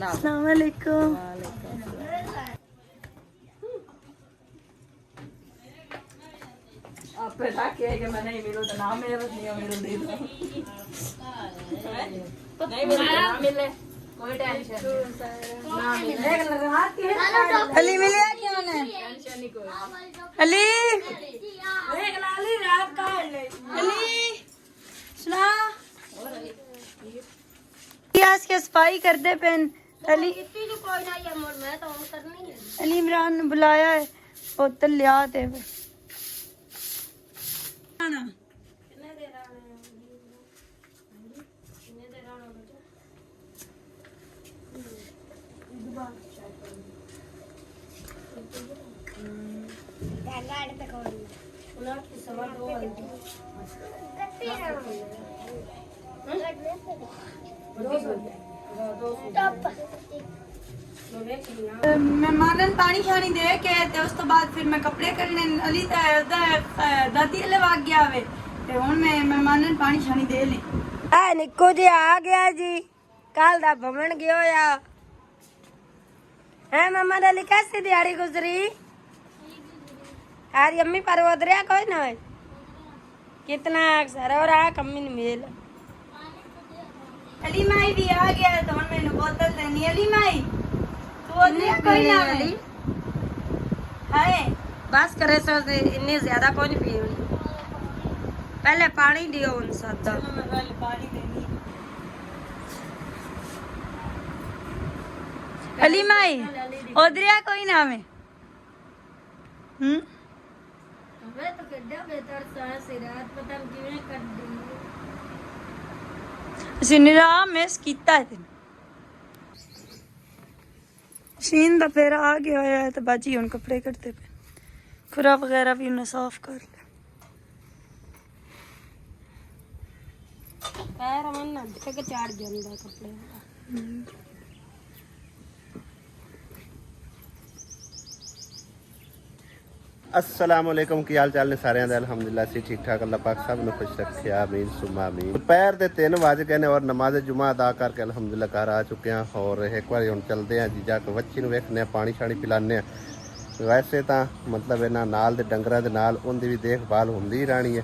अस्सलाम वालेकुम। आप राखे कि मैं नहीं मिलूं तो ना मिले, बस नहीं मिलूं दी नहीं मिले ना मिले कोई टेंशन ना मिले। अली मिले क्यों ने टेंशन नहीं कोई। अली देख लाली रात का अली सुना आज के सफाई कर दे पेन अली अली इमरान ने बुलाया है बोतल लिया दे मेहमानन पानी शानी दे के ते उस तो बाद फिर मैं कपड़े करने अली दादी ले भाग गया वे ते हुन मैं मेहमानन पानी शानी दे ले आ निक्को जी आ गया जी कल दा भमण गयो या है मम्मा अली कैसी दिहाड़ी गुजरी यार अम्मी पर उधरिया कोई ना कितना अक्सर और आ कमी नहीं मिल अली माई भी आ गया तो मैंने बोतल देनी अली माई कोई ना है बस करे सो इतनी ज्यादा कोई नहीं पी पहले पानी दियो उन सादा पानी देनी अली माई ओदरिया कोई ना में वे तो कड्डा बेहतर सारा रात पता किवें कर दी सिनरा मिस कीता है शीन दा फिर आ गया है तो बाजी हुन कपड़े करते पे खुरा वगैरह भी उन्हें साफ कर ले पैर मन ना तक चाड़ ਜਾਂਦਾ कपड़े अस्सलाम वालेकुम की हाल चाल ने सारे अलहमदुलिल्लाह से ठीक ठाक अल्लाह पाक सब ने खुश रखे आमीन सुमा आमीन। दोपहर के 3 बज गए ने और नमाज जुमा अदा करके अलहमदुलिल्लाह घर आ चुके हैं और एक बार हम चलते हैं जी जाके बच्ची ਨੂੰ ਵੇਖਨੇ ਆ पानी शानी पिलाने वैसे तो मतलब इन्होंने नाल दे डंगरां दे नाल उनकी भी देखभाल होंदी ही रहनी है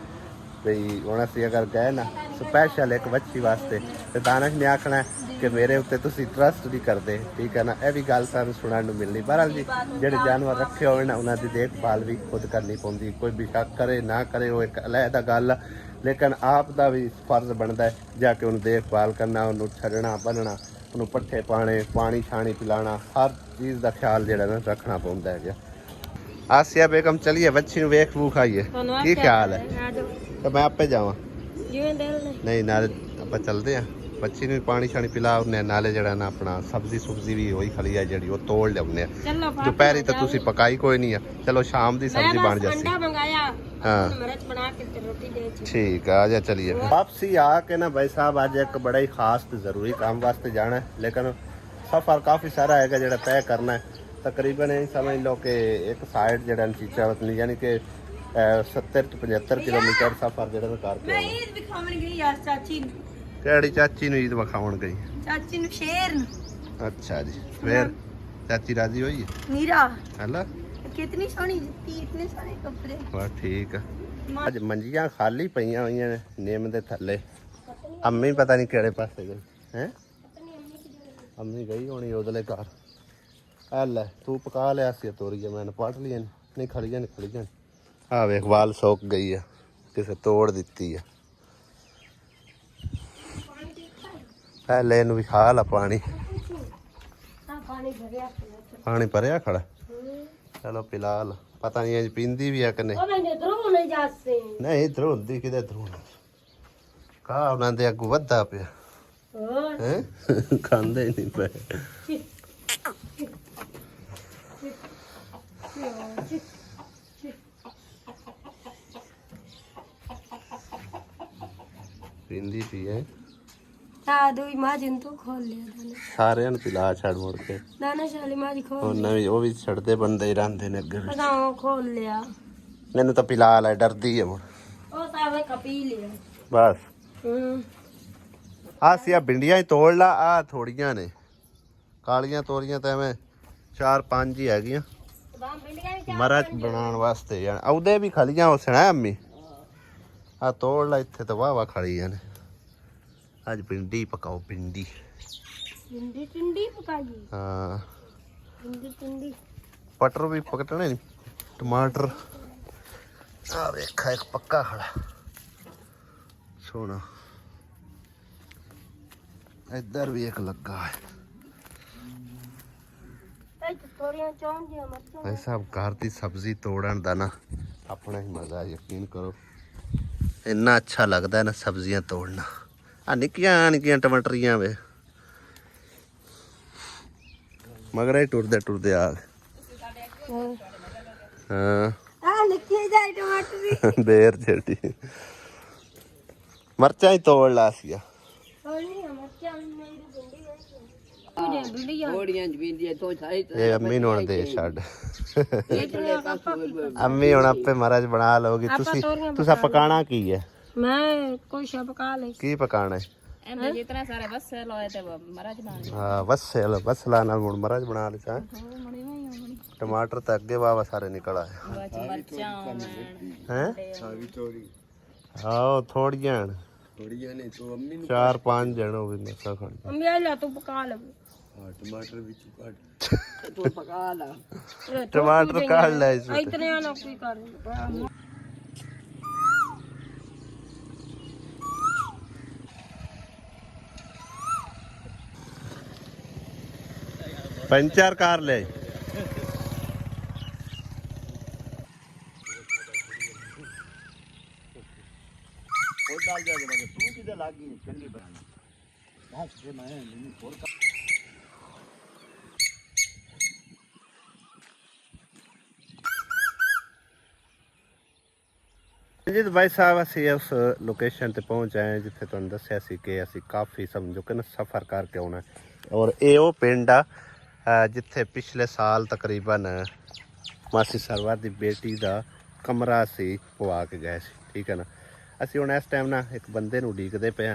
बई हुण असीं अगर गए ना स्पैशल एक बच्ची वास्ते तो दानश ने आखना कि मेरे उत्ते तुसीं ट्रस्ट नहीं करते ठीक है ना यह भी गल सानूं सुनने को मिलनी बहरहाल जी जिहड़े जानवर रखे होए ना उन्हां दी देखभाल भी खुद करनी पौंदी कोई भी शक करे ना करे वो एक अलहदा गल लेकिन आप दा भी फर्ज बनता है जाके उन्हें देखभाल करना उन्हें छड़ना बन्नना उन्हें पट्ठे पाने पानी छानी पिलाना हर चीज़ का ख्याल जिहड़ा ना रखना पौंदा है। आसिया बेगम चलिए बच्ची नूं वेख वूख आइए की ख्याल है तो मैं आपे जावां नहीं नाले आप चलते हैं बच्ची ने पानी शानी पिला उन्हें नाले जड़ा ना अपना सब्जी सुब्जी भी वही खली है जी तोड़ लिया दोपहरी तो तुसी पकाई कोई नहीं है चलो शाम की सब्जी बन जाती हाँ ठीक है आजा चलिए वापसी आके ना भाई साहब आज एक बड़ा ही खास तो जरूरी काम वास्ते जाना है लेकिन सफ़र काफ़ी सारा है जो तय करना है तकरीबन यही समझ लो कि एक साइड जड़ा चीचा यानी कि 70 to 75 किलोमीटर सफर जो करके केड़ी चाची नु ईद वखाउण गई चाची नु शेर अच्छा जी फिर चाची राजी हुई है नीरा हला कितनी सोहनी जुत्ती इतने सारे कपड़े वाह ठीक है आज मंजियां खाली पईयां होईयां ने नीम दे थल्ले अम्मी पता नहीं केड़े पासे गई हैं अम्मी गई होनी उदले घर हल तू पका लिया सी तोरिए मैंने पट लिया नहीं खड़ियां आ वेख वाल सोक गई है किसे तोड़ दी है पहले इन भी खा ला पानी भरिया खड़ा चलो पिला ला पता नहीं अज पींदी भी है कि नहीं नहीं इधर होंदी कि कहा उन्होंने अगू वधा पिया खांदे नहीं पे पींदी पी है सारे पिला छड़ मुड़ के नवी वो भी छड़ते बंदे ही रहते ने अगे खोल लिया मैनू तो पिला ला डरदी है मुड़ बस ਆ ਸੀ ਆ ਬਿੰਡੀਆਂ ਹੀ ਤੋੜ ਲਾ। ਆ ਥੋੜੀਆਂ ਨੇ ਕਾਲੀਆਂ ਤੋਰੀਆਂ ਤਾਂ ਐਵੇਂ 4-5 ਹੀ ਹੈਗੀਆਂ ਮਰਚ ਬਣਾਉਣ ਵਾਸਤੇ ਜਾਨ ਉਹਦੇ ਵੀ ਖਲੀਆਂ ਉਸਣਾ ਅੰਮੀ ਆ ਤੋੜ ਲਾ ਇੱਥੇ ਤਾਂ ਵਾਹ ਖਲੀਆਂ ਨੇ। ਅੱਜ ਭਿੰਡੀ ਪਕਾਓ ਭਿੰਡੀ ਟਿੰਡੀ ਪਕਾਈ ਹਾਂ ਟਿੰਡੀ ਪਟਰ ਵੀ ਪਕਟਣੇ ਨੀ ਟਮਾਟਰ ਆ ਵੇਖਾ ਇੱਕ ਪੱਕਾ ਖੜਾ ਸੋਹਣਾ ਇੱਧਰ ਵੀ ਇੱਕ ਲੱਗਾ ਹੈ। ਭਾਈ ਸਾਹਿਬ ਘਰ ਦੀ ਸਬਜ਼ੀ ਤੋੜਨ ਦਾ ਨਾ ਆਪਣਾ ਹੀ ਮਜ਼ਾ ਯਕੀਨ ਕਰੋ ਇੰਨਾ ਅੱਛਾ ਲੱਗਦਾ ਨਾ ਸਬਜ਼ੀਆਂ ਤੋੜਨਾ। ਆ ਨਿੱਕੀਆਂ ਨਿੱਕੀਆਂ ਟਮਾਟਰੀਆਂ ਵੇ ਮਗਰ ਹੀ ਟੁਰਦੇ ਆ ਹਾਂ ਆ ਨਿੱਕੀ ਜਿਹੀ ਟਮਾਟਰੀ ਦੇਰ ਜਿਹੜੀ ਮਰਚਾਂ ਹੀ ਤੋੜ ਲਾ ਸੀਗਾ ਇਹ ਅੰਮੀ ਨੂੰ ਹੁਣ ਦੇ ਛੱਡ ਅੰਮੀ ਹੁਣ ਆਪੇ ਮਹਾਰਾਜ ਬਣਾ ਲਓਗੀ। ਤੁਸੀਂ ਪਕਾਣਾ ਕੀ ਹੈ? ਮੈਂ ਕੁਛ ਪਕਾ ਲੈ ਕੀ ਪਕਾਣਾ ਹੈ? ਇਹਨੇ ਜਿਤਨਾ ਸਾਰੇ ਬਸੇ ਲੋਏ ਤੇ ਮਹਾਰਾਜ ਬਣਾ ਲੈ। ਹਾਂ ਬਸਲਾ ਨਾਲ ਹੁਣ ਮਹਾਰਾਜ ਬਣਾ ਲਿਆ। ਟਮਾਟਰ ਤਾਂ ਅੱਗੇ ਵਾਵਾ ਸਾਰੇ ਨਿਕਲ ਆਏ ਹੈ ਆਓ ਥੋੜੀਆਂ ਨੇ ਤੂੰ ਅੰਮੀ ਨੂੰ 4-5 ਜਣ ਹੋ ਗਏ ਨਸਾ ਖਾਣ ਅੰਮੀ ਆ ਜਾ ਤੂੰ ਪਕਾ ਲੈ। ਟਮਾਟਰ ਵਿੱਚ ਕੱਢ ਤੂੰ ਪਕਾ ਲਾ ਟਮਾਟਰ ਕੱਢ ਲੈ ਇਸ ਇਤਨੇ ਨਾ ਕੋਈ ਕਰ पंचर कार ले जी तो भाई साहब असी उस लोकेशन ते पहुंच आए जिथे तुहानू दस्सिया सी कि असी काफ़ी समझो कि ना सफ़र करके आना और ये वो पिंड आ जिथे पिछले साल तकरीबन मासी सरवर की बेटी का कमरा सी पवा के गए सी। ठीक है ना असी हुण इस टाइम ना एक बंदे नूं उडीकदे पे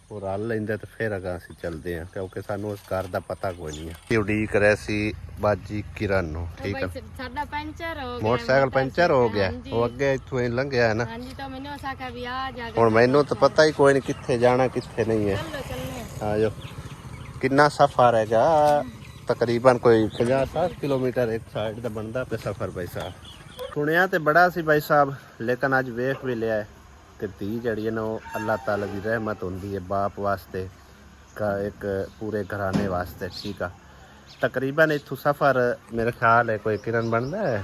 वो रल लेंदे तो फिर अगर असी चलते हैं क्योंकि सानू उस घर का पता कोई नहीं है। उडीक रहे सी बाजी किरण नूं। ठीक है मोटरसाइकिल पंचर हो गया वो अगे इत्थों ही लंघिया है ना हुण मैनू तो पता ही कोई नहीं कित्थे जाना कित्थे नहीं है। हाँ जो कितना सफ़र हैगा तकरीबन कोई 50-60 किलोमीटर एक साइड का बनता पे सफ़र भाई साहब। सुनिया तो बड़ा सी भाई साहब लेकिन अज वेख भी लिया है कि धी जड़ी है ना वो अल्लाह ताला की रहमत होंदी है बाप वास्ते का एक पूरे घराने वास्ते। ठीक है तकरीबन इत्थों सफ़र मेरे ख्याल है कोई किरण बनता है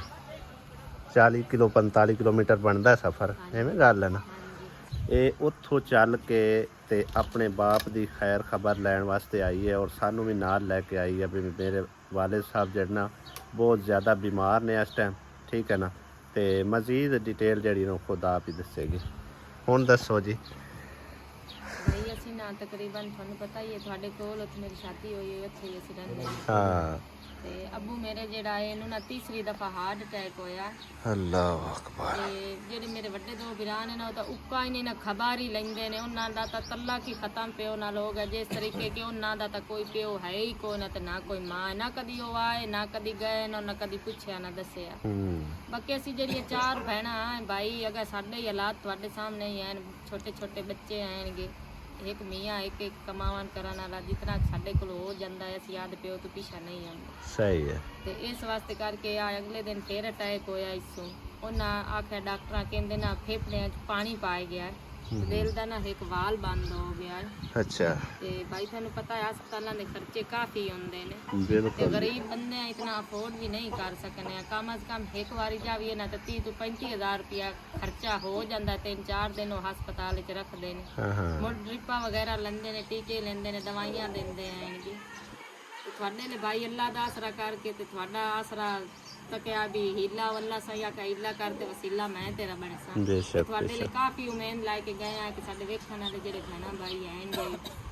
40 किलो 45 किलोमीटर बनता है सफ़र एवं गल है ना। ये उत्थों चल के ते अपने बाप की खैर खबर लैन वास्ते आई है और सानू भी नाल लैके आई है भी मेरे वालिद साहब जड़े ना बहुत ज़्यादा बीमार ने इस टाइम। ठीक है ना तो मजीद डिटेल जड़ी ना खुद आप ही दसेगी। हुण दसो जी भाई ਅਸੀਂ ਨਾ ਤਕਰੀਬਨ ਤੁਹਾਨੂੰ ਪਤਾ ਹੀ ਹੈ ਤੁਹਾਡੇ ਕੋਲ ਉੱਥੇ ਮੇਰੀ ਸ਼ਾਦੀ ਹੋਈ ਹੈ ਉੱਥੇ ਹੀ ਅਸੀਂ ਰਹਿੰਦੇ ਹਾਂ ਤੇ ਅੱਬੂ ਮੇਰੇ ਜਿਹੜਾ ਇਹਨੂੰ ਨਾ ਤੀਸਰੀ ਦਫਾ ਹਾਰਟ ਅਟੈਕ ਹੋਇਆ। ਅੱਲਾਹੁ ਅਕਬਰ। ਤੇ ਜਿਹੜੇ ਮੇਰੇ ਵੱਡੇ ਦੋ ਵੀਰਾਂ ਨੇ ਨਾ ਉਹ ਤਾਂ ਉੱਕਾ ਹੀ ਨਹੀਂ ਨਾ ਖਬਰ ਹੀ ਲੈਂਦੇ ਨੇ ਉਹਨਾਂ ਦਾ ਤਾਂ ਤੱਲਾ ਕੀ ਖਤਮ ਪਿਓ ਨਾਲ ਹੋ ਗਿਆ ਜਿਸ ਤਰੀਕੇ ਕਿ ਉਹਨਾਂ ਦਾ ਤਾਂ ਕੋਈ ਪਿਓ ਹੈ ਹੀ ਕੋਈ ਨਾ ਤੇ ਨਾ ਕੋਈ ਮਾਂ ਨਾ ਕਦੀ ਉਹ ਆਏ ਨਾ ਕਦੀ ਗਏ ਨਾ ਕਦੀ ਪੁੱਛਿਆ ਨਾ ਦੱਸਿਆ। ਬਾਕੀ ਅਸੀਂ ਜਿਹੜੀਆਂ 4 ਭੈਣਾਂ ਭਾਈ ਅਗਰ ਸਾਡੇ ਹੀ ਹਾਲਾਤ ਤੁਹਾਡੇ ਸਾਹਮਣੇ ਹੀ ਹਨ ਛੋਟੇ ਛੋਟੇ ਬੱਚੇ ਆਣਗੇ एक मियाँ एक कमावन करने वाला जितना साढ़े को हो जाता है असी याद प्यो तो पीछा नहीं आते। सही है तो इस वास्ते करके अगले दिन फिर अटैक होया इसों उन्हें आख्या डॉक्टर कहते ना फेफड़े पानी पाए गया दिल का ना एक वाल बंद हो गया। अच्छा ते भाई थानू पता है अस्पतालों के खर्चे काफ़ी होंगे ने बिल्कुल गरीब बंदे इतना अफोर्ड भी नहीं कर सकने कम अज कम एक बारी जाइए ना तो 30 तो 35 हज़ार रुपया खर्चा हो जाता 3-4 दिन वो हस्पताल च रखते हैं मुड़ ड्रिपा वगैरह लेंदे ने टीके लेंदे ने दवाइयां देंदे हैं जी। थोड़े लिए भाई अल्लाह का आसरा करके ते थोड़ा आसरा तकिया भी हीला वल्ला सही का हीला करते वसीला मैं तेरा बने सा थोड़े लिए काफ़ी उम्मीद लाके गए हैं कि साडे वेखण वाले जेडे भैणा भाई हैं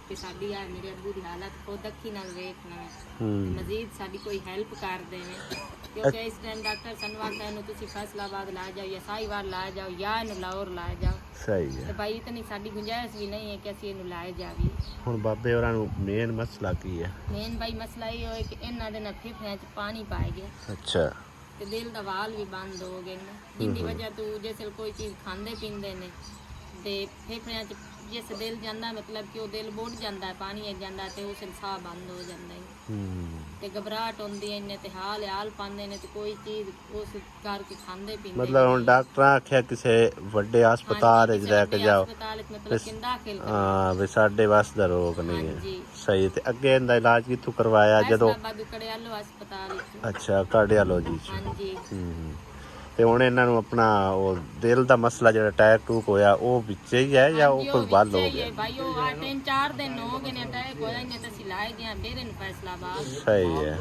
ਕਿ ਸਾਡੀ ਆ ਮੇਰੇ ਅੱਬੂ ਦੀ ਹਾਲਤ ਖੁਦ ਅੱਖੀ ਨਾਲ ਵੇਖਣਾ ਹੂੰ ਮਜ਼ੀਦ ਸਾਡੀ ਕੋਈ ਹੈਲਪ ਕਰ ਦੇਵੇ ਕਿਉਂਕਿ ਇਸ ਟਾਈਮ ਡਾਕਟਰ ਸਾਨੂੰ ਆਖਦਾ ਇਹਨੂੰ ਤੁਸੀਂ ਫੈਸਲਾਬਾਦ ਲਾ ਜਾਓ ਜਾਂ ਸਾਹੀਵਾਲ ਲਾ ਜਾਓ ਜਾਂ ਇਹਨੂੰ ਲਾਹੌਰ ਲਾ ਜਾਓ ਸਹੀ ਤੇ ਹੈ। ਭਾਈ ਇਤਨੀ ਸਾਡੀ ਗੁੰਜਾਇਸ਼ ਵੀ ਨਹੀਂ ਹੈ ਕਿ ਅਸੀਂ ਇਹਨੂੰ ਲਾਏ ਜਾਵੀਏ। ਹੁਣ ਬਾਬੇ ਹੋਰਾਂ ਨੂੰ ਮੇਨ ਮਸਲਾ ਕੀ ਹੈ? ਮੇਨ ਭਾਈ ਮਸਲਾ ਇਹ ਹੋਇਆ ਕਿ ਇਹਨਾਂ ਦੇ ਨਾਲ ਫੇਫੜਿਆਂ 'ਚ ਪਾਣੀ ਪਾਇਆ ਗਿਆ ਅੱਛਾ ਤੇ ਦਿਲ ਦਾ ਵਾਲ ਵੀ ਬੰਦ ਹੋ ਗਏ ਨੇ ਜਿੰਦੀ ਵਜ੍ਹਾ ਤੋਂ ਜਿਸ ਕੋਈ ਚੀਜ਼ ਖਾਂਦੇ ਪੀਂਦੇ ਨੇ ਤੇ ਫੇਫੜਿਆਂ 'ਚ ਜਿਸ ਦਿਲ ਜਾਂਦਾ ਮਤਲਬ ਕਿ ਉਹ ਦਿਲ ਬੁੱਢ ਜਾਂਦਾ ਪਾਣੀ ਆ ਜਾਂਦਾ ਤੇ ਉਸ ਸਾਹ ਬੰਦ ਹੋ ਜਾਂਦਾ ਹੈ ਹੂੰ ਤੇ ਘਬਰਾਹਟ ਹੁੰਦੀ ਹੈ ਇੰਨੇ ਤੇ ਹਾਲ ਪਾਉਂਦੇ ਨੇ ਤੇ ਕੋਈ ਚੀਜ਼ ਉਸ ਕਰਕੇ ਖਾਂਦੇ ਪੀਂਦੇ ਮਤਲਬ ਹੁਣ ਡਾਕਟਰਾਂ ਆਖਿਆ ਕਿਸੇ ਵੱਡੇ ਹਸਪਤਾਲ ਵਿੱਚ ਲੈ ਕੇ ਜਾਓ ਹਸਪਤਾਲ 'ਚ ਮਤਲਬ ਕਿ ਦਾਖਲ ਕਰੋ। ਹਾਂ ਵੀ ਸਾਡੇ ਵੱਸ ਦਾ ਰੋਗ ਨਹੀਂ ਹੈ। ਹਾਂਜੀ ਸਹੀ ਤੇ ਅੱਗੇ ਇਹਦਾ ਇਲਾਜ ਕਿੱਥੋਂ ਕਰਵਾਇਆ ਜਦੋਂ? ਬਾਦੂ ਕੜਿਆਲੋ ਹਸਪਤਾਲ ਵਿੱਚ। ਅੱਛਾ ਕਾਰਡੀਓਲੋਜੀ ਚ। ਹਾਂਜੀ ਹੂੰ ਤੇ ਹੁਣ ਇਹਨਾਂ ਨੂੰ ਆਪਣਾ ਉਹ ਦਿਲ ਦਾ ਮਸਲਾ ਜਿਹੜਾ ਅਟੈਕ ਟੂਕ ਹੋਇਆ ਉਹ ਵਿੱਚ ਹੀ ਹੈ ਜਾਂ ਉਹ ਕੋਈ ਵੱਲ ਹੋ ਗਿਆ? ਭਾਈ ਉਹ 3-4 ਦਿਨ ਹੋ ਗਏ ਨੇ ਅਟੈਕ ਹੋਇਆ ਇਹਨੇ ਤੇ ਅਸੀਂ ਲਾਏ ਗਿਆ ਡੇਰੇ ਨੂੰ ਫੈਸਲਾਬਾਦ ਸਹੀ ਹੈ।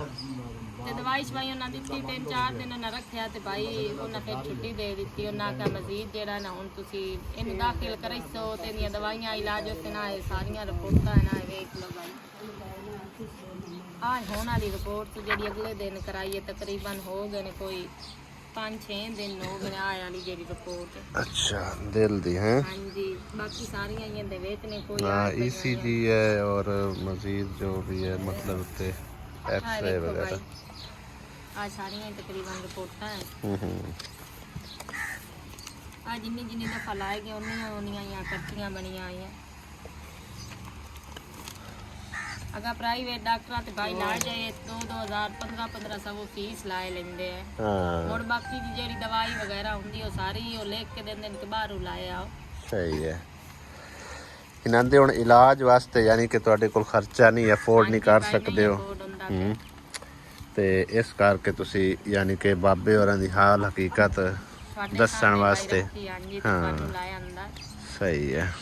ਤੇ ਦਵਾਈ ਸ਼ਵਾਈ ਉਹਨਾਂ ਦਿੱਤੀ 3-4 ਦਿਨ ਉਹਨਾਂ ਰੱਖਿਆ ਤੇ ਭਾਈ ਉਹਨਾਂ ਫਿਰ ਛੁੱਟੀ ਦੇ ਦਿੱਤੀ। ਉਹਨਾਂ ਕਾ ਮਜ਼ੀਦ ਜਿਹੜਾ ਨਾ ਹੁਣ ਤੁਸੀਂ ਇਹਨੂੰ ਦਾਖਲ ਕਰਾਈ ਸੋ ਤੇ ਦੀਆਂ ਦਵਾਈਆਂ ਇਲਾਜ ਉੱਥੇ ਨਾ ਇਹ ਸਾਰੀਆਂ ਰਿਪੋਰਟਾਂ ਨਾ ਵੇਖ ਲਓ ਭਾਈ। ਆਹ ਹੁਣ ਵਾਲੀ ਰਿਪੋਰਟ ਜਿਹੜੀ ਅਗਲੇ ਦਿਨ ਕਰਾਈਏ ਤਕਰੀਬਨ ਹੋ ਗਏ ਨੇ ਕੋਈ 5-6 ਦਿਨ ਹੋ ਗਏ ਆਏ ਵਾਲੀ ਜਿਹੜੀ ਰਿਪੋਰਟ। ਅੱਛਾ ਦਿਲ ਦੀ ਹੈ? ਹਾਂਜੀ ਬਾਕੀ ਸਾਰੀਆਂ ਹੀ ਇਹਦੇ ਵਿੱਚ ਨੇ ਕੋਈ हाँ ECG है और मजीद जो भी है मतलब ते एक्सरे वगैरह। ਆ ਸਾਰੀਆਂ ਹੀ ਤਕਰੀਬਨ ਰਿਪੋਰਟਾਂ ਹੈ। ਆ ਜਿੰਨੀ ਦਫਾ ਲਾਏ ਗਏ ਉਹਨੀਆਂ ਆਈਆਂ ਕੱਚੀਆਂ ਬਣੀਆਂ ਆਈਆਂ। ਅਗਾ ਪ੍ਰਾਈਵੇਟ ਡਾਕਟਰਾਂ ਤੇ ਭਾਈ ਲਾ ਜਾਏ 2000 1500 ਉਹ ਫੀਸ ਲਾਏ ਲੈਂਦੇ ਆ। हाँ ਹੋਰ ਬਾਕੀ ਦੀ ਜਿਹੜੀ ਦਵਾਈ ਵਗੈਰਾ ਹੁੰਦੀ ਉਹ ਸਾਰੀ ਉਹ ਲਿਖ ਕੇ ਦਿੰਦੇ ਨੇ ਕਿ ਬਾਹਰੋਂ ਲਾਏ ਆਓ। सही है। ਇਹਨਾਂ ਦੇ ਹੁਣ ਇਲਾਜ ਵਾਸਤੇ ਯਾਨੀ ਕਿ ਤੁਹਾਡੇ ਕੋਲ ਖਰਚਾ ਨਹੀਂ ਅਫੋਰਡ ਨਹੀਂ ਕਰ ਸਕਦੇ ਹੋ ਤੇ ਇਸ ਕਰਕੇ ਤੁਸੀਂ ਯਾਨੀ ਕਿ ਬਾਬੇ ਹੋਰਾਂ ਦੀ ਹਾਲ ਹਕੀਕਤ ਦੱਸਣ ਵਾਸਤੇ ਹਾਂ ਸਹੀ ਹੈ।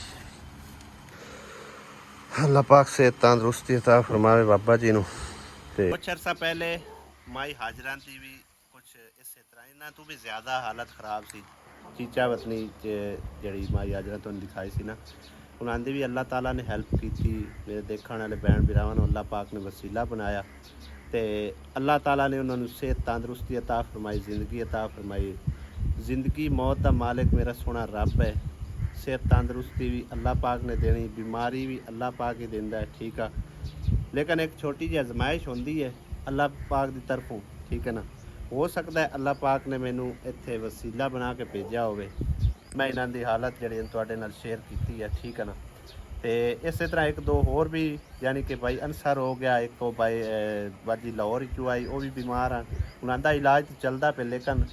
अल्लाह पाक से तंदुरुस्ती अता फरमावे बाबा जी ਨੂੰ। ਤੇ ਕੁਛ ਅਰਸਾ ਪਹਿਲੇ ਮਾਈ ਹਾਜਰਾਂ ਦੀ ਵੀ ਕੁਛ ਇਸੇ ਤਰ੍ਹਾਂ ਇਹਨਾਂ ਤੋਂ ਵੀ ਜ਼ਿਆਦਾ ਹਾਲਤ ਖਰਾਬ ਸੀ। ਚੀਚਾ ਵਤਨੀ ਚ ਜਿਹੜੀ ਮਾਈ ਹਾਜਰਾਂ ਤੁਹਾਨੂੰ ਦਿਖਾਈ ਸੀ ਨਾ ਉਹਨਾਂ ਦੀ ਵੀ ਅੱਲਾਹ ਤਾਲਾ ਨੇ ਹੈਲਪ ਕੀਤੀ। ਮੇਰੇ ਦੇਖਣ ਵਾਲੇ ਭੈਣ ਭਰਾਵਾਂ ਨੂੰ ਅੱਲਾਹ ਪਾਕ ਨੇ ਵਸੀਲਾ ਬਣਾਇਆ ਤੇ ਅੱਲਾਹ ਤਾਲਾ ਨੇ ਉਹਨਾਂ ਨੂੰ ਸਿਹਤ ਤੰਦਰੁਸਤੀ ਅਤਾ ਫਰਮਾਈ ਜ਼ਿੰਦਗੀ ਅਤਾ ਫਰਮਾਈ। ਜ਼ਿੰਦਗੀ ਮੌਤ ਦਾ ਮਾਲਿਕ ਮੇਰਾ ਸੋਹਣਾ ਰੱਬ ਹੈ। ਸਿਹਤ ਤੰਦਰੁਸਤੀ ਵੀ ਅੱਲਾਹ ਪਾਕ ਨੇ ਦੇਣੀ ਬਿਮਾਰੀ ਵੀ ਅੱਲਾਹ ਪਾਕ ਹੀ ਦਿੰਦਾ ਹੈ ਠੀਕ ਆ। ਲੇਕਿਨ ਇੱਕ ਛੋਟੀ ਜਿਹੀ ਅਜ਼ਮਾਇਸ਼ ਹੁੰਦੀ ਹੈ ਅੱਲਾਹ ਪਾਕ ਦੀ ਤਰਫੋਂ ਠੀਕ ਹੈ ਨਾ। ਹੋ ਸਕਦਾ ਹੈ ਅੱਲਾਹ ਪਾਕ ਨੇ ਮੈਨੂੰ ਇੱਥੇ ਵਸੀਲਾ ਬਣਾ ਕੇ ਭੇਜਿਆ ਹੋਵੇ। ਮੈਂ ਇਹਨਾਂ ਦੀ ਹਾਲਤ ਜਿਹੜੀ ਤੁਹਾਡੇ ਨਾਲ ਸ਼ੇਅਰ ਕੀਤੀ ਹੈ ਠੀਕ ਹੈ ਨਾ। ਤੇ ਇਸੇ ਤਰ੍ਹਾਂ ਇੱਕ ਦੋ ਹੋਰ ਵੀ ਯਾਨੀ ਕਿ ਭਾਈ ਅਨਸਰ ਹੋ ਗਿਆ ਇੱਕ ਉਹ ਭਾਈ ਬਾਜੀ ਲਾਹੌਰ ਵਿੱਚੋਂ ਆਈ ਉਹ ਵੀ ਬਿਮਾਰ ਆ। ਉਹਨਾਂ ਦਾ ਇਲਾਜ ਚੱਲਦਾ ਪਿਆ ਲੇਕਿਨ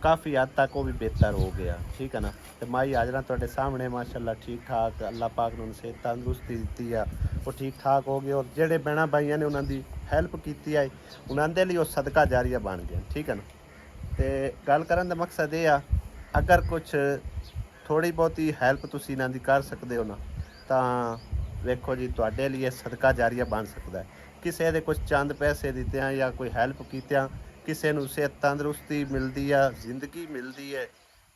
ਕਾਫੀ ਹੱਦ ਤੱਕ ਉਹ ਵੀ ਬਿਹਤਰ ਹੋ ਗਿਆ ਠੀਕ ਹੈ ਨਾ। ਤੇ ਮਾਈ ਹਾਜ਼ਰਾਂ ਤੁਹਾਡੇ ਸਾਹਮਣੇ ਮਾਸ਼ਾਅੱਲਾ ਠੀਕ ਠਾਕ ਅੱਲਾਹ ਪਾਕ ਨੇ ਸਿਹਤ ਤੰਦਰੁਸਤੀ ਦਿੱਤੀ ਆ ਉਹ ਠੀਕ ਠਾਕ ਹੋ ਗਏ। ਔਰ ਜਿਹੜੇ ਭੈਣਾਂ ਭਾਈਆਂ ਨੇ ਉਹਨਾਂ ਦੀ ਹੈਲਪ ਕੀਤੀ ਹੈ ਉਹਨਾਂ ਦੇ ਲਈ ਉਹ ਸਦਕਾ ਜਾਰੀਆ ਬਣ ਗਿਆ ਠੀਕ ਹੈ ਨਾ। ਤੇ ਗੱਲ ਕਰਨ ਦਾ ਮਕਸਦ ਇਹ ਆ ਅਗਰ ਕੁਛ ਥੋੜ੍ਹੀ ਬਹੁਤੀ ਹੈਲਪ ਤੁਸੀਂ ਇਹਨਾਂ ਦੀ ਕਰ ਸਕਦੇ ਹੋ ਨਾ ਤਾਂ ਵੇਖੋ ਜੀ ਤੁਹਾਡੇ ਲਈ ਸਦਕਾ ਜਾਰੀਆ ਬਣ ਸਕਦਾ ਹੈ। ਕਿਸੇ ਦੇ ਕੁਛ ਚੰਦ ਪੈਸੇ ਦਿੱਤਿਆਂ ਜਾਂ ਕੋਈ ਹੈਲਪ ਕੀਤਿਆਂ ਕਿਸੇ ਨੂੰ ਸਿਹਤ ਤੰਦਰੁਸਤੀ ਮਿਲਦੀ ਆ ਜ਼ਿੰਦਗੀ ਮਿਲਦੀ ਹੈ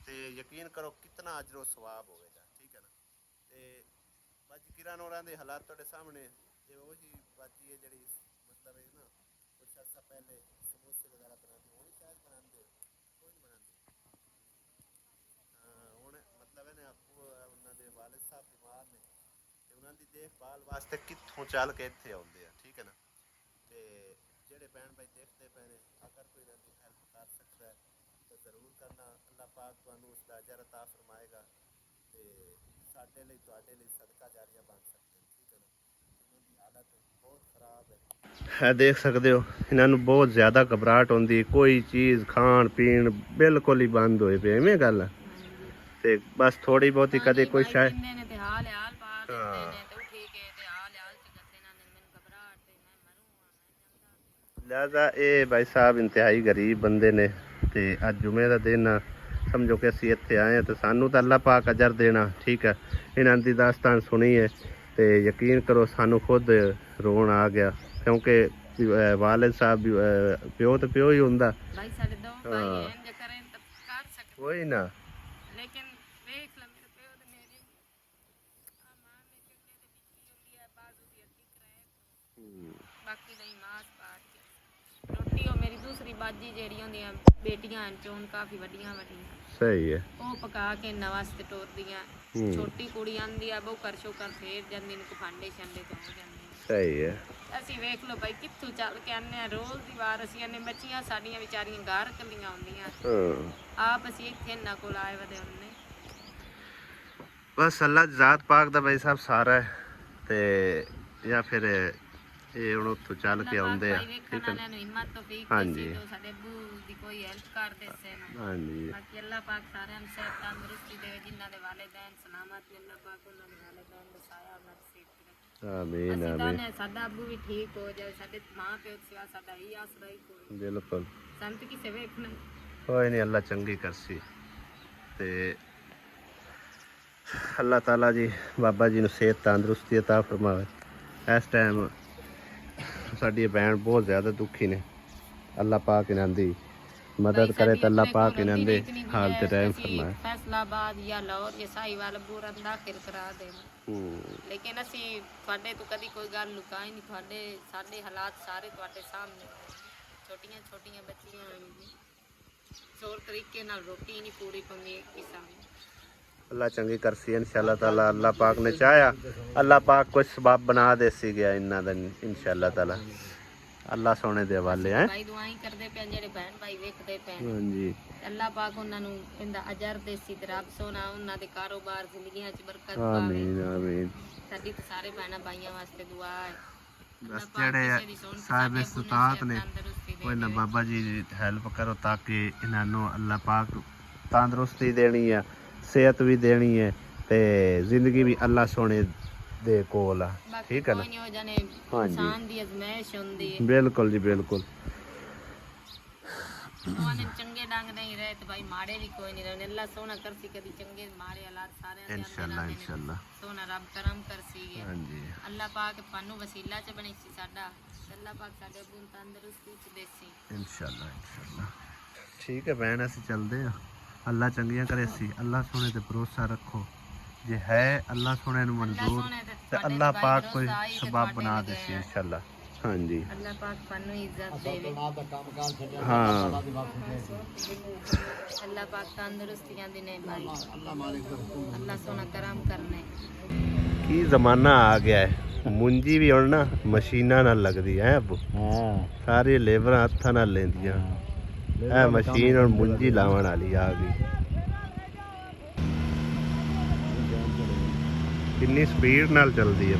ਤੇ ਯਕੀਨ ਕਰੋ ਕਿਤਨਾ ਅਜਰ ਉਹ ਸਵਾਬ ਹੋਵੇਗਾ ਠੀਕ ਹੈ ਨਾ। ਤੇ ਬਾਜੀ ਕਿਰਨ ਹੋਰਾਂ ਦੇ ਹਾਲਾਤ ਤੁਹਾਡੇ ਸਾਹਮਣੇ ਇਹ ਉਹੀ ਬਾਜੀ ਹੈ ਜਿਹੜੀ ਮਤਲਬ ਹੈ ਨਾ ਕੁਛ ਅਰਸਾ ਪਹਿਲੇ ਸਮੋਸੇ ਵਗੈਰਾ ਬਣਾਉਂਦੇ ਹੁਣ ਸ਼ਾਇਦ ਬਣਾਉਂਦੇ ਕੋਈ ਨਹੀਂ ਬਣਾਉਂਦੇ ਹੁਣ ਮਤਲਬ ਹੈ ਨਾ ਉਹਨਾਂ ਦੇ ਵਾਲਿਦ ਸਾਹਿਬ ਬਿਮਾਰ ਨੇ ਤੇ ਉਹਨਾਂ ਦੀ ਦੇਖਭਾਲ ਵਾਸਤੇ ਕਿੱਥੋਂ ਚੱਲ ਕੇ ਇੱਥੇ ਆਉਂਦੇ ਆ ਠੀਕ ਹੈ ਨਾ। ਤੇ ਜਿਹੜੇ ਭੈਣ ਭਾਈ ਦੇਖਦੇ ਪਏ ਨੇ ਅਗਰ ਕੋਈ ਇਹਨਾਂ ਦੀ ਹੈਲਪ ਕਰ ਸਕਦਾ ਹੈ ਤਾਂ ਜ਼ਰੂਰ ਕਰਨਾ। ਅੱਲਾਹ ਪਾਕ ਤੁਹਾਨੂੰ ਉਸ ਦਾ ਅਜਰ ਅਤਾ ਫਰਮਾਏਗਾ ਤੇ ਸਾਡੇ ਲਈ ਤੁਹਾਡੇ ਲਈ ਸਦਕਾ ਜਾਰੀਆ ਬਣ ਸਕਦੇ ਠੀਕ ਹੈ ਨਾ। ਇਹਨਾਂ ਦੀ ਹਾਲਤ ਬਹੁਤ ਖਰਾਬ ਹੈ ਦੇਖ ਸਕਦੇ ਹੋ। ਇਹਨਾਂ ਨੂੰ ਬਹੁਤ ਜ਼ਿਆਦਾ ਘਬਰਾਹਟ ਹੁੰਦੀ ਕੋਈ ਚੀਜ਼ ਖਾਣ ਪੀਣ ਬਿਲਕੁਲ ਹੀ ਬੰਦ ਹੋਏ ਪਏ ਐਵੇਂ ਗੱਲ ਹੈ। ਤੇ ਬਸ ਥੋੜੀ ਬਹੁਤੀ ਕਦੇ ਕੋਈ ਸ਼ਾਇਦ ਲਿਹਾਜ਼ਾ ਇਹ ਭਾਈ ਸਾਹਿਬ ਇੰਤਹਾਈ ਗਰੀਬ ਬੰਦੇ ਨੇ ਤੇ ਅੱਜ ਜੁਮੇ ਦਾ ਦਿਨ ਸਮਝੋ ਕਿ ਅਸੀਂ ਇੱਥੇ ਆਏ ਹਾਂ ਤੇ ਸਾਨੂੰ ਤਾਂ ਅੱਲਾਹ ਪਾਕ ਅਜਰ ਦੇਣਾ ਠੀਕ ਹੈ। ਇਹਨਾਂ ਦੀ ਦਾਸਤਾਨ ਸੁਣੀ ਹੈ ਤੇ ਯਕੀਨ ਕਰੋ ਸਾਨੂੰ ਖੁਦ ਰੋਣ ਆ ਗਿਆ ਕਿਉਂਕਿ ਵਾਲਿਦ ਸਾਹਿਬ ਪਿਓ ਤੇ ਪਿਓ ਹੀ ਹੁੰਦਾ ਕੋਈ ਨਾ। ਬਾਕੀ ਨਹੀਂ ਮਾਸ ਪਾਟ ਕੇ ਰੋਟੀ ਉਹ ਮੇਰੀ ਦੂਸਰੀ ਬਾਜੀ ਜਿਹੜੀ ਹੁੰਦੀਆਂ ਬੇਟੀਆਂ ਚੋਂ ਕਾਫੀ ਵੱਡੀਆਂ ਸਹੀ ਹੈ ਉਹ ਪਕਾ ਕੇ ਨਵਾਸਤੇ ਟੋਰਦੀਆਂ ਛੋਟੀ ਕੁੜੀ ਆਂਦੀ ਆ ਬਹੁ ਕਰ ਸ਼ੋਕਰ ਫੇਰ ਜਾਂਦੀ ਨੂੰ ਭਾਂਡੇ ਛੰਡੇ ਤੋਂ ਹੋ ਜਾਂਦੇ ਸਹੀ ਹੈ ਅਸੀਂ ਵੇਖ ਲਓ ਭਾਈ ਕਿੱਥੋਂ ਚੱਲ ਕੇ ਆਨੇ ਆ ਰੋਜ਼ ਦੀ ਵਾਰ ਅਸੀਂ ਆਨੇ ਬੱਚੀਆਂ ਸਾਡੀਆਂ ਵਿਚਾਰੀਆਂ ਗਾਰ ਕੱਲੀਆਂ ਹੁੰਦੀਆਂ ਆਪ ਅਸੀਂ ਇੱਥੇ ਨਾ ਕੋਲ ਆਏ ਵਦੇ ਹੁੰਨੇ ਬਸ ਅੱਲਾ ਜ਼ਾਤ ਪਾਕ ਦਾ ਭਾਈ ਸਾਹਿਬ ਸਾਰਾ ਹੈ ਤੇ ਜਾਂ ਫਿਰ ਇਹ ਹੁਣ ਉੱਥੋਂ ਚੱਲ ਕੇ ਆਉਂਦੇ ਆ ਠੀਕ ਹੈ ਨੂੰ ਹਿੰਮਤ ਤੋਫੀਕ ਹਾਂਜੀ ਸਾਡੇ ਅੱਬੂ ਦੀ ਕੋਈ ਹੈਲਪ ਕਰਦੇ ਸੇ ਨਾ ਹਾਂਜੀ ਬਾਕੀ ਅੱਲਾ ਪਾਕ ਸਾਰਿਆਂ ਨੂੰ ਸਿਹਤ ਤੰਦਰੁਸਤੀ ਦੇਵੇ ਜਿਨ੍ਹਾਂ ਦੇ ਵਾਲਿदैन ਸਲਾਮਤ ਨੇ ਅੱਲਾ ਪਾਕ ਉਹਨਾਂ ਦੇ ਵਾਲਿदैन ਦਾ ਸਾਇਆ ਉਹਨਾਂ ਦੀ ਸਿਹਤ ਰੱਖੇ ਆਮੀਨ ਅਸੀਂ ਆਮੀਨ ਤਾਂ ਸਾਡਾ ਅੱਬੂ ਵੀ ਠੀਕ ਹੋ ਜਾਵੇ ਸਾਡੇ ਮਾਂ ਪਿਓ ਦੀ ਸਿਵਾ ਸਾਡਾ ਹੀ ਆਸਰਾ ਹੀ ਕੋਈ ਬਿਲਕੁਲ ਸੰਤ ਕਿਸੇ ਵੇਖਣਾ ਕੋਈ ਨਹੀਂ ਅੱਲਾ ਚੰਗੀ ਕਰਸੀ ਤੇ ਅੱਲਾਹ ਤਾਲਾ ਜੀ ਬਾਬਾ ਜੀ ਨੂੰ ਸਿਹਤ ਤੰਦਰੁਸਤੀ عطا ਫਰਮਾਵੇ ਇਸ ਟਾਈਮ ਸਾਡੀ ਭੈਣ ਬਹੁਤ ਜ਼ਿਆਦਾ ਦੁਖੀ ਨੇ ਅੱਲਾਹ ਪਾਕ ਇਹਨਾਂ ਦੀ मदद करे तो अल्लाह पाक इन्हें दे हाल ते रहम फरमाए फैसलाबाद या लाहौर या साहिवाल पूरा दाखिल करा दे लेकिन असी ਤੁਹਾਡੇ ਤੋਂ ਕਦੀ ਕੋਈ ਗੱਲ ਲੁਕਾਈ ਨਹੀਂ ਤੁਹਾਡੇ ਸਾਡੇ ਹਾਲਾਤ ਸਾਰੇ ਤੁਹਾਡੇ ਸਾਹਮਣੇ ਛੋਟੀਆਂ ਛੋਟੀਆਂ ਬੱਚੀਆਂ ਸੌਰ ਤਰੀਕੇ ਨਾਲ ਰੋਟੀ ਨਹੀਂ ਪੂਰੀ ਪੰਦੀ ਕਿਸਾਨ अल्लाह चंगी करसी इंशाल्लाह ताला अल्लाह पाक ने चाहा अल्लाह पाक कोई सबब बना देसी गया इन्ना दा इंशाल्लाह ताला अल्लाह सोने दे हवाले हैं भाई दुआई करदे पे जेड़े बहन भाई वेखदे पे हां जी अल्लाह पाक उन्हां नु इंदा अजर देसी ते रब सोना उन्हां दे कारोबार जिंदगियां च बरकत पावे आमीन आमीन साडी ते सारे बहना भाईयां वास्ते दुआ है बस जेड़े साहिब सुतात ने कोई ना बाबा जी हेल्प करो ताकि इन्हां नु अल्लाह पाक तंदुरुस्ती देनी है सेहत भी देनी है ते जिंदगी भी अल्लाह सोने दे कोल आ ठीक है ना हाँ जी इंसान दी अजमाइश हुंदी है बिल्कुल जी बिल्कुल सोने चंगे डंग नहीं रहे तो भाई माड़े भी कोई नहीं रहे अल्लाह सोना करसी कदी चंगे माड़े हालात सारे इंशाल्लाह इंशाल्लाह सोना रब करम करसी है हाँ जी अल्लाह पाक पानू वसीला च बनी सी साडा अल्लाह पाक साडे अबू तंदुरुस्ती च देसी इंशाल्लाह इंशाल्लाह ठीक है बहन ਅਸੀਂ ਚੱਲਦੇ ਆ ਅੱਲਾ ਚੰਗੀਆਂ ਕਰੇ ਸੀ ਅੱਲਾ ਸੋਹਣੇ ਤੇ ਭਰੋਸਾ ਰੱਖੋ ਜੇ ਹੈ ਅੱਲਾ ਸੋਹਣੇ ਨੂੰ ਮਨਜ਼ੂਰ ਤੇ ਅੱਲਾ ਪਾਕ ਕੋਈ ਸਬਬ ਬਣਾ ਦੇ ਸੀ ਇੰਸ਼ਾਅੱਲਾ हाँ जी अल्लाह पाक पानू इज्जत देवे हाँ अल्लाह पाक तंदुरुस्तियां देने भाई अल्लाह सोना करम करने की जमाना आ गया है मुंजी भी हुण ना मशीनां नाल लगदी है अब सारे लेबरां हत्थां नाल लेंदियां ਇਹ ਮਸ਼ੀਨ ਹੁਣ ਮੁੰਜੀ ਲਾਉਣ ਵਾਲੀ ਆ ਗਈ ਕਿੰਨੀ ਸਪੀਡ ਨਾਲ ਚੱਲਦੀ ਹੈ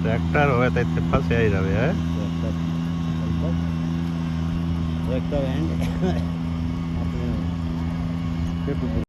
ट्रैक्टर होए तो इतने फंसिया ही रहे है ट्रैक्टर एंड अपने